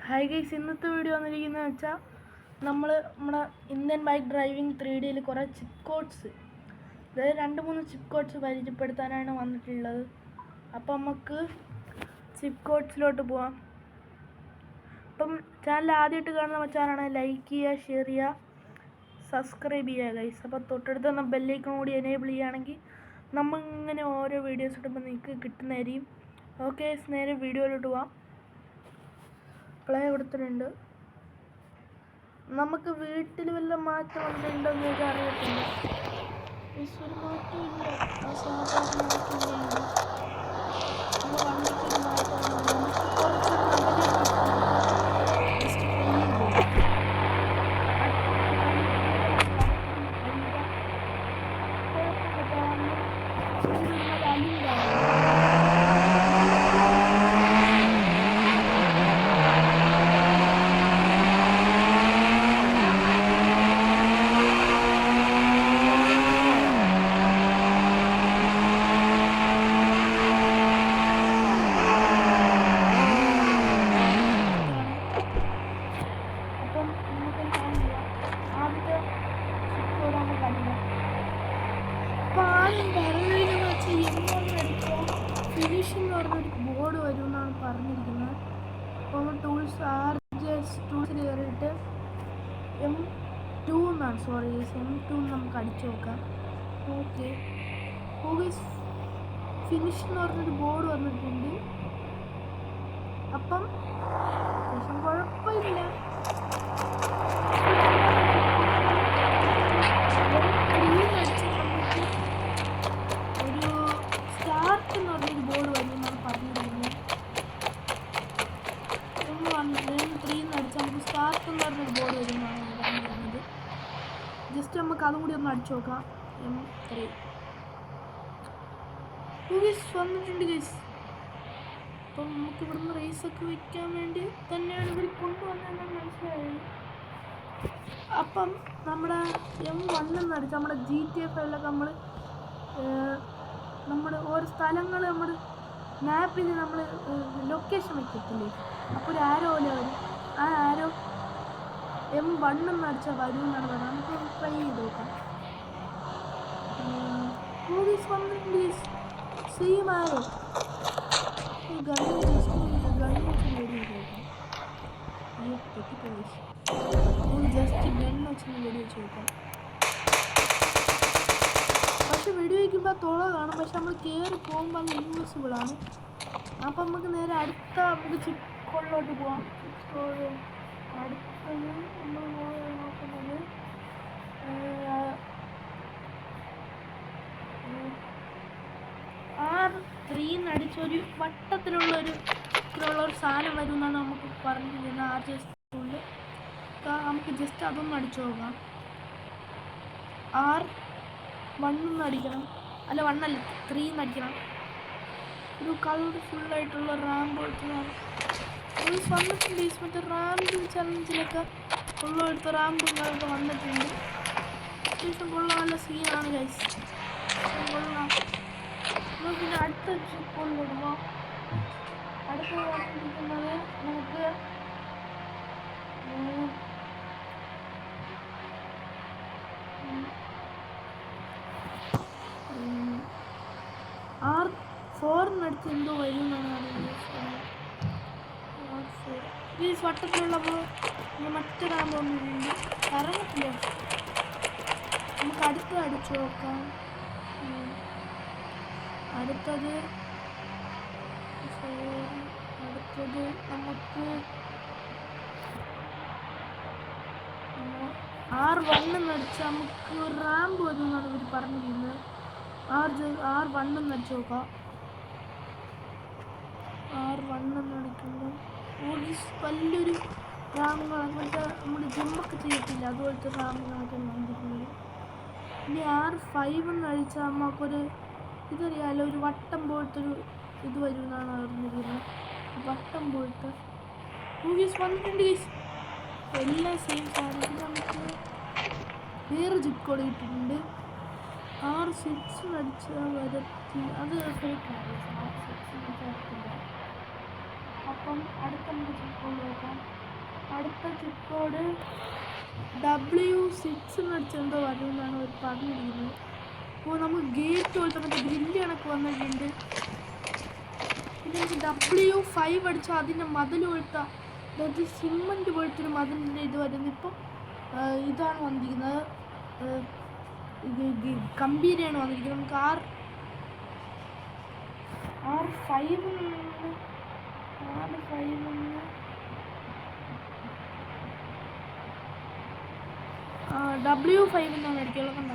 Hi guys, ഇന്നത്തെ video വന്നിരിക്കുന്നത് വെച്ചാൽ നമ്മുടെ ഇന്ത്യൻ ബൈക്ക് ഡ്രൈവിംഗ് 3Dയിൽ കുറേ ചിപ്പ് കോഡ്സ്, അതായത് 2-3 ചിപ്പ് കോഡ്സ് പരിചയപ്പെടുത്താനാണ് വന്നിട്ടുള്ളത്. അപ്പം നമുക്ക് ചിപ്പ് കോഡ്സിലോട്ട് പോവാം. അപ്പം ചാനൽ ആദ്യമായിട്ട് കാണുന്ന മച്ചാനാണ് ലൈക്ക് ചെയ്യുക, ഷെയർ ചെയ്യുക, സബ്സ്ക്രൈബ് ചെയ്യുക ഗൈസ്. അപ്പോൾ തൊട്ടടുത്ത് ബെല്ലൈക്കൺ കൂടി എനേബിൾ ചെയ്യുകയാണെങ്കിൽ നമ്മളിങ്ങനെ ഓരോ വീഡിയോസ് ഇടുമ്പോൾ നിങ്ങൾക്ക് കിട്ടുന്നതായിരിക്കും. ഓക്കെ, നേരെ വീഡിയോയിലോട്ട് പോവാം. പ്ലേ കൊടുത്തിട്ടുണ്ട്. നമുക്ക് വീട്ടിൽ വല്ല മാറ്റം വന്നിട്ടുണ്ടെന്ന് വെച്ചാൽ അറിയത്തില്ല. ഒരു മാറ്റമില്ല, സാധാരണ വണ്ടിക്കൊരു മാറ്റം നമുക്ക് കുറച്ച് ഫിനിഷിംഗ് പറഞ്ഞൊരു ബോർഡ് വരും എന്നാണ് പറഞ്ഞിരിക്കുന്നത്. അപ്പോൾ ടൂൾസ് ടൂൾസിൽ കയറിയിട്ട് M2 നമുക്ക് അടിച്ചു നോക്കാം. ഓക്കെ, ഫിനിഷ് എന്ന് പറഞ്ഞൊരു ബോർഡ് വന്നിട്ടുണ്ട്. അപ്പം കുഴപ്പമില്ല. സ്റ്റാർട്ട് എന്ന് പറഞ്ഞൊരു ബോർഡ് വരുന്നതാണ് പറഞ്ഞിരുന്നത്. ജസ്റ്റ് നമുക്ക് അതും കൂടി ഒന്ന് അടിച്ചു നോക്കാം. M3 വന്നിട്ടുണ്ട് ഗൈസ്. അപ്പം നമുക്ക് ഇവിടുന്ന് റേസൊക്കെ വയ്ക്കാൻ വേണ്ടി തന്നെയാണ് ഇവർ കൊണ്ടുവന്നതെന്ന് മനസ്സിലായത്. അപ്പം നമ്മുടെ M1 എന്ന് അടിച്ച് നമ്മുടെ GTA5 നമ്മൾ ഓരോ സ്ഥലങ്ങൾ നമ്മൾ മാപ്പിൽ നമ്മൾ ലൊക്കേഷൻ വയ്ക്കത്തില്ലേ, അപ്പോൾ ഒരു ആരോ പോലെ വരും. ആ ആരോ M1 എന്ന് അടിച്ചാൽ വരും എന്നാണ് പറയുന്നത്. നമുക്ക് ട്രൈ ചെയ്ത് നോക്കാം. സെയിം ആരോ ജസ്റ്റ് ഗണ്ണ് വെച്ചൊന്ന് വെടി വെച്ച് നോക്കാം. പക്ഷെ വെടി വയ്ക്കുമ്പോൾ തുള കാണും, പക്ഷെ നമ്മൾ കയറി പോകുമ്പോൾ അത് ഇൻവിസിബിളാണ്. അപ്പം നമുക്ക് നേരെ അടുത്ത ചിപ്പ് കോഡിലോട്ട് പോവാം. അടുത്തത് നമ്മൾ നോക്കുന്നത് R3 അടിച്ചൊരു വട്ടത്തിലുള്ളൊരു സാധനം വരും എന്നാണ് നമുക്ക് പറഞ്ഞിരിക്കുന്നത്. RJS ടൂളിൽ നമുക്ക് ജസ്റ്റ് അതൊന്ന് അടിച്ചു നോക്കാം. R1 അടിക്കണം, അല്ല 1 അല്ല 3 അടിക്കണം. ഒരു കളർഫുള്ളായിട്ടുള്ള റാമ്പ് വന്നിട്ടുണ്ട്. മറ്റേ റാമ്പ് ചലഞ്ചിലൊക്കെ ഉള്ളടുത്ത റാമ്പുകളൊക്കെ വന്നിട്ടുണ്ട്. അത്യാവശ്യം കൊള്ളാം, നല്ല സീനാണ് ഗൈസ്, കൊള്ളാം. പിന്നെ അടുത്ത കൊണ്ടുപോകുമ്പോൾ അടുത്ത വന്നിരിക്കുന്നത് നമുക്ക് R4 അടുത്ത് എന്തോ വരും എന്നാണ് അറിയുന്നത്. ഈ വട്ടത്തിലുള്ളപ്പോൾ മറ്റൊരാകുമ്പോൾ ഒന്നുമില്ല, കറങ്ങത്തില്ല. നമുക്ക് അടുത്തത് അടിച്ചു നോക്കാം. അടുത്തത് നമുക്ക് R1 അടിച്ചാൽ നമുക്ക് റാമ്പ് വരും എന്നാണ് ഇവർ പറഞ്ഞിരിക്കുന്നത്. R1 അടിച്ചു നോക്കാം. R1 അടിക്കുമ്പോൾ വലിയൊരു റാമ്പുകളൊക്കെ മറ്റേ നമ്മൾ ജിമ്മൊക്കെ ചെയ്യത്തില്ല, അതുപോലത്തെ റാമ്പുകളൊക്കെ വന്നിരിക്കുന്നത്. ഇനി R5 അടിച്ചാൽ നമുക്കൊരു ഇതറിയാലോ, ഒരു വട്ടം പോലത്തൊരു ഇത് വരും എന്നാണ് പറഞ്ഞിരിക്കുന്നത്. വട്ടം പോലത്തെ വന്നിട്ടുണ്ട് ഗൈസ്. എല്ലാം സെയിം സാധനം. നമുക്ക് വേറെ ജിപ്പ് കോഡ് കിട്ടിയിട്ടുണ്ട്. R6 അടിച്ചാൽ വരത്തില്ല, അത് ഫേക്കാണ്. R6 വരത്തില്ല. അപ്പം അടുത്ത നമുക്ക് ചിപ്പ് കോഡ് നോക്കാം. അടുത്ത ചിപ്പ് കോഡ് W6 എന്നടിച്ച് എന്തോ വരുമെന്നാണ് അവർ പറഞ്ഞിരിക്കുന്നത്. അപ്പോൾ നമുക്ക് ഗേറ്റ് പോലത്തെ മറ്റേ ഗ്രില്ല് കണക്ക് വന്നിട്ടുണ്ട്. പിന്നെ എനിക്ക് W5 അടിച്ചാൽ അതിൻ്റെ മതിൽ പോലത്തെ, അതായത് സിമെൻറ്റ് പോലത്തെ ഒരു മതിലിൻ്റെ ഇത് വരുന്നത്. ഇപ്പം ഇതാണ് വന്നിരിക്കുന്നത്, ഇത് ഗംഭീരയാണ് വന്നിരിക്കുന്നത്. നമുക്ക് R5 W5 എന്നാണ് അടിക്കുള്ളത്. കണ്ടോ